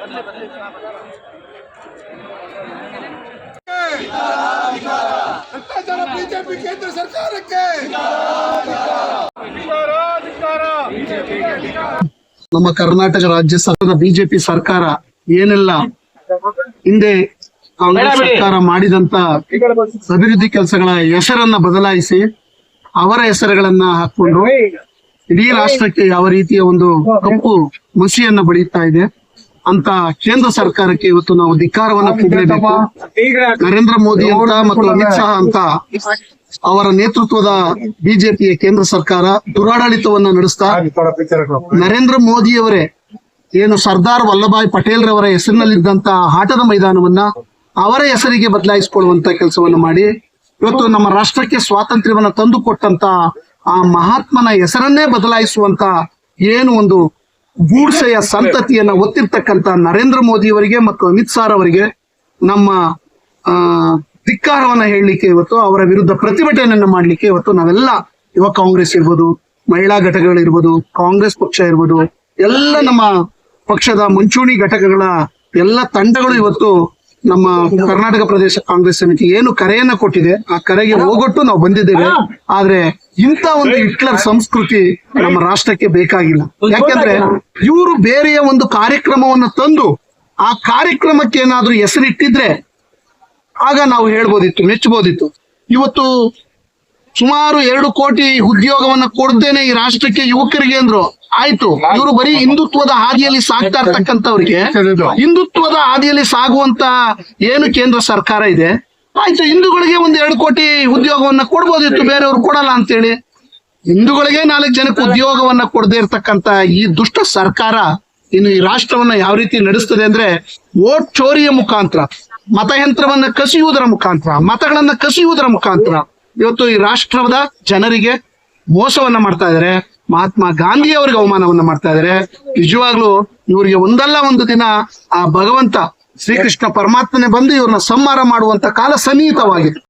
ಭ್ರಷ್ಟಾಚಾರ ಬಿಜೆಪಿ ಕೇಂದ್ರ ಸರ್ಕಾರಕ್ಕೆ ನಮ್ಮ ಕರ್ನಾಟಕ ರಾಜ್ಯ ಸರ್ಕಾರದ ಬಿಜೆಪಿ ಸರ್ಕಾರ ಏನೆಲ್ಲ ಹಿಂದೆ ಕಾಂಗ್ರೆಸ್ ಸರ್ಕಾರ ಮಾಡಿದಂತ ಅಭಿವೃದ್ಧಿ ಕೆಲಸಗಳ ಹೆಸರನ್ನ ಬದಲಾಯಿಸಿ ಅವರ ಹೆಸರುಗಳನ್ನ ಹಾಕೊಂಡು ಇಡೀ ರಾಷ್ಟ್ರಕ್ಕೆ ಯಾವ ರೀತಿಯ ಒಂದು ಕಪ್ಪು ಮಸಿಯನ್ನ ಬಳಿತಾ ಇದೆ ಅಂತ ಕೇಂದ್ರ ಸರ್ಕಾರಕ್ಕೆ ಇವತ್ತು ನಾವು ಧಿಕ್ಕಾರವನ್ನ ಕೂಗಲೇಬೇಕು. ನರೇಂದ್ರ ಮೋದಿ ಅಂತ ಮತ್ತು ಅಮಿತ್ ಶಾ ಅಂತ ಅವರ ನೇತೃತ್ವದ ಬಿಜೆಪಿಯ ಕೇಂದ್ರ ಸರ್ಕಾರ ದುರಾಡಳಿತವನ್ನ ನಡೆಸ್ತಾ ನರೇಂದ್ರ ಮೋದಿಯವರೇ ಏನು ಸರ್ದಾರ್ ವಲ್ಲಭಾಯ್ ಪಟೇಲ್ ರವರ ಹೆಸರಿನಲ್ಲಿದ್ದಂತ ಆಟದ ಮೈದಾನವನ್ನ ಅವರ ಹೆಸರಿಗೆ ಬದಲಾಯಿಸಿಕೊಳ್ಳುವಂತ ಕೆಲಸವನ್ನ ಮಾಡಿ ಇವತ್ತು ನಮ್ಮ ರಾಷ್ಟ್ರಕ್ಕೆ ಸ್ವಾತಂತ್ರ್ಯವನ್ನ ತಂದು ಕೊಟ್ಟಂತ ಆ ಮಹಾತ್ಮನ ಹೆಸರನ್ನೇ ಬದಲಾಯಿಸುವಂತ ಏನು ಒಂದು ಗೂಡ್ಸೆಯ ಸಂತತಿಯನ್ನ ಒತ್ತಿರ್ತಕ್ಕಂತ ನರೇಂದ್ರ ಮೋದಿಯವರಿಗೆ ಮತ್ತು ಅಮಿತ್ ಶಾ ಅವರಿಗೆ ನಮ್ಮ ಧಿಕ್ಕಾರವನ್ನ ಹೇಳಲಿಕ್ಕೆ ಇವತ್ತು ಅವರ ವಿರುದ್ಧ ಪ್ರತಿಭಟನೆಯನ್ನ ಮಾಡ್ಲಿಕ್ಕೆ ಇವತ್ತು ನಾವೆಲ್ಲ ಯುವ ಕಾಂಗ್ರೆಸ್ ಇರ್ಬೋದು, ಮಹಿಳಾ ಘಟಕಗಳಿರ್ಬೋದು, ಕಾಂಗ್ರೆಸ್ ಪಕ್ಷ ಇರ್ಬೋದು, ಎಲ್ಲ ನಮ್ಮ ಪಕ್ಷದ ಮುಂಚೂಣಿ ಘಟಕಗಳ ಎಲ್ಲ ತಂಡಗಳು ಇವತ್ತು ನಮ್ಮ ಕರ್ನಾಟಕ ಪ್ರದೇಶ ಕಾಂಗ್ರೆಸ್ ಸಮಿತಿ ಏನು ಕರೆಯನ್ನ ಕೊಟ್ಟಿದೆ ಆ ಕರೆಗೆ ಹೋಗೊಟ್ಟು ನಾವು ಬಂದಿದ್ದೇವೆ. ಆದ್ರೆ ಇಂಥ ಒಂದು ಹಿಟ್ಲರ್ ಸಂಸ್ಕೃತಿ ನಮ್ಮ ರಾಷ್ಟ್ರಕ್ಕೆ ಬೇಕಾಗಿಲ್ಲ. ಯಾಕೆಂದ್ರೆ ಇವರು ಬೇರೆಯ ಒಂದು ಕಾರ್ಯಕ್ರಮವನ್ನು ತಂದು ಆ ಕಾರ್ಯಕ್ರಮಕ್ಕೆ ಏನಾದ್ರೂ ಹೆಸರಿಟ್ಟಿದ್ರೆ ಆಗ ನಾವು ಹೇಳ್ಬೋದಿತ್ತು, ಮೆಚ್ಚಬಹುದಿತ್ತು. ಇವತ್ತು ಸುಮಾರು 2 ಕೋಟಿ ಉದ್ಯೋಗವನ್ನ ಕೊಡ್ದೇನೆ ಈ ರಾಷ್ಟ್ರಕ್ಕೆ ಯುವಕರಿಗೆ ಅಂದ್ರು. ಆಯ್ತು, ಇವರು ಬರೀ ಹಿಂದುತ್ವದ ಹಾದಿಯಲ್ಲಿ ಸಾಗ್ತಾ ಇರ್ತಕ್ಕಂಥವ್ರಿಗೆ ಹಿಂದುತ್ವದ ಹಾದಿಯಲ್ಲಿ ಸಾಗುವಂತ ಏನು ಕೇಂದ್ರ ಸರ್ಕಾರ ಇದೆ, ಆಯ್ತು ಹಿಂದೂಗಳಿಗೆ 1-2 ಕೋಟಿ ಉದ್ಯೋಗವನ್ನ ಕೊಡ್ಬೋದಿತ್ತು, ಬೇರೆಯವ್ರು ಕೊಡಲ್ಲ ಅಂತೇಳಿ. ಹಿಂದೂಗಳಿಗೆ 4 ಜನಕ್ಕೆ ಉದ್ಯೋಗವನ್ನ ಕೊಡದೇ ಇರ್ತಕ್ಕಂತ ಈ ದುಷ್ಟ ಸರ್ಕಾರ ಇನ್ನು ಈ ರಾಷ್ಟ್ರವನ್ನ ಯಾವ ರೀತಿ ನಡೆಸ್ತದೆ ಅಂದ್ರೆ ವೋಟ್ ಚೋರಿಯ ಮುಖಾಂತರ, ಮತಯಂತ್ರವನ್ನ ಕಸಿಯುವುದರ ಮುಖಾಂತರ, ಮತಗಳನ್ನ ಕಸಿಯುವುದರ ಮುಖಾಂತರ ಇವತ್ತು ಈ ರಾಷ್ಟ್ರದ ಜನರಿಗೆ ಮೋಸವನ್ನ ಮಾಡ್ತಾ ಇದಾರೆ. ಮಹಾತ್ಮ ಗಾಂಧಿ ಅವರಿಗೆ ಅವಮಾನವನ್ನ ಮಾಡ್ತಾ ಇದಾರೆ. ನಿಜವಾಗ್ಲೂ ಇವರಿಗೆ ಒಂದಲ್ಲ ಒಂದು ದಿನ ಆ ಭಗವಂತ ಶ್ರೀಕೃಷ್ಣ ಪರಮಾತ್ಮನೆ ಬಂದು ಇವ್ರನ್ನ ಸಂಹಾರ ಮಾಡುವಂತ ಕಾಲ ಸನ್ನಿಹಿತವಾಗಿದೆ.